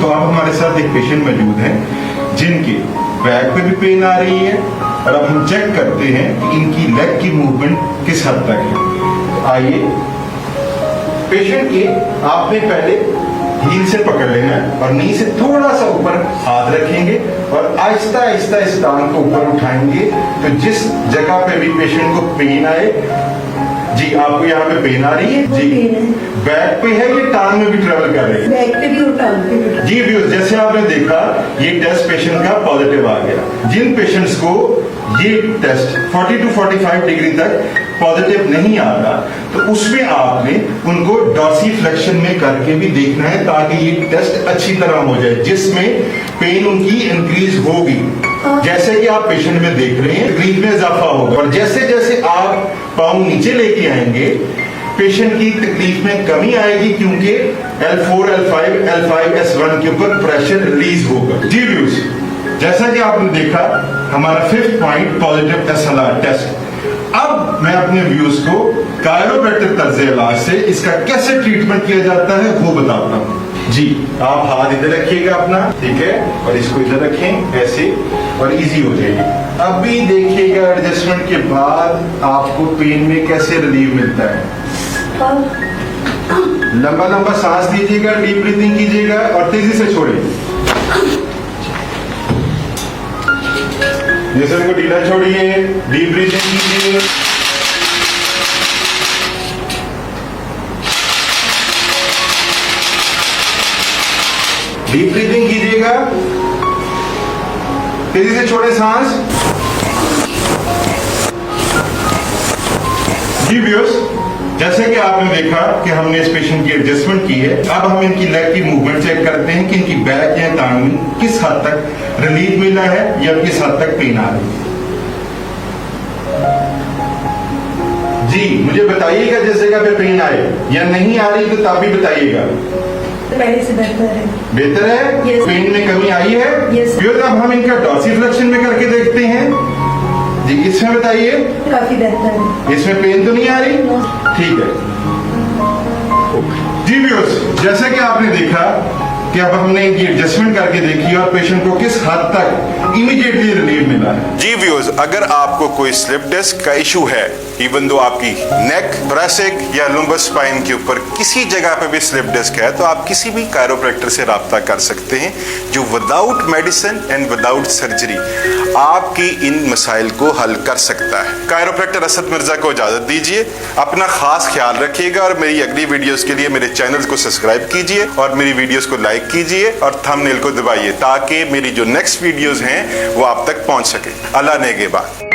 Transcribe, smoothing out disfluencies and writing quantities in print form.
तो अब हमारे साथ एक पेशेंट मौजूद हैं जिनके बैक पे भी पेन आ रही है और अब हम चेक करते हैं कि इनकी लेग की मूवमेंट किस हद तक है। आइए, पेशेंट के आपने पहले हील से पकड़ लेना है और नी से थोड़ा सा ऊपर हाथ रखेंगे और आहिस्ता आहिस्ता इस टांग को ऊपर उठाएंगे। तो जिस जगह पे भी पेशेंट को पेन आए, जी आपको यहाँ पे पेन आ रही है जी, बैक पे है ये टांग में भी ट्रेवल कर रही है? बैक पे भी और टांग पे भी। जी व्यूअर्स, जैसे आपने देखा ये टेस्ट पेशेंट का पॉजिटिव आ गया। जिन पेशेंट्स को ये टेस्ट 40 to 45 डिग्री तक पॉजिटिव नहीं आता तो उसमें आपने उनको डॉर्सीफ्लेक्शन में करके भी देखना है ताकि ये टेस्ट अच्छी तरह हो जाए, जिसमें पेन उनकी इंक्रीज होगी। जैसे कि आप पेशेंट में देख रहे हैं तकलीफ में इजाफा होगा और जैसे जैसे आप पाँव नीचे लेके आएंगे पेशेंट की तकलीफ में कमी आएगी, क्योंकि L4, L5, L5, S1 के ऊपर प्रेशर रिलीज होगा। जी व्यूज, जैसा कि आपने देखा हमारा 5th point positive SLR test. अब मैं अपने व्यूज को कायरोप्रैक्टिक तर्ज इलाज से इसका कैसे ट्रीटमेंट किया जाता है वो बताता हूँ। जी, आप हाथ इधर रखिएगा अपना, ठीक है, और इसको इधर रखें ऐसे और इजी हो जाएगी। अब भी देखिएगा एडजस्टमेंट के बाद आपको पेन में कैसे रिलीफ मिलता है। लंबा लंबा सांस लीजिएगा, डीप ब्रीथिंग कीजिएगा और तेजी से छोड़िए। जैसे को ढीला छोड़िए, डीप ब्रीथिंग कीजिए। डीप ब्रीथिंग कीजिएगा, तेजी से छोड़े सांस। जी व्यूअर्स, जैसे कि आपने देखा कि हमने इस पेशेंट की एडजस्टमेंट की है, अब हम इनकी लेग की मूवमेंट चेक करते हैं कि इनकी बैक या टांग में किस हद तक रिलीफ मिला है या किस हद तक पेन आ रही है। जी मुझे बताइएगा जिस जगह पे पेन आए या नहीं आ रही तो तब भी बताइएगा। पहले से बेहतर है। बेहतर है? Yes. पेन में कमी आई है? Yes. फिर अब हम इनका डॉर्सीफ्लेक्शन में करके देखते हैं। जी इसमें बताइए। काफी बेहतर है। इसमें पेन तो नहीं आ रही? No. ठीक है। जी व्यूअर्स, जैसा कि आपने देखा कि अब हमने इनकी एडजस्टमेंट करके देखी और पेशेंट को किस हद तक इमीडिएटली रिलीफ मिला है। जी व्यूअर्स, अगर आपको कोई स्लिप डिस्क का इशू है, इवन दो आपकी नेक, थोरैसिक या लंबर स्पाइन के ऊपर किसी जगह पे भी स्लिप डिस्क है, तो आप किसी भी कायरोप्रैक्टर से राब्ता कर सकते हैं जो without medicine and without surgery आपकी इन मसाइल को हल कर सकता है। कायरोप्रैक्टर असद मिर्जा को इजाजत दीजिए, अपना खास ख्याल रखिएगा और मेरी अगली वीडियोस के लिए मेरे चैनल को सब्सक्राइब कीजिए और मेरी वीडियोस को लाइक कीजिए और थंबनेल को दबाइए ताकि मेरी जो नेक्स्ट वीडियोस हैं वो आप तक पहुंच सके। अल्लाह नेगेबान।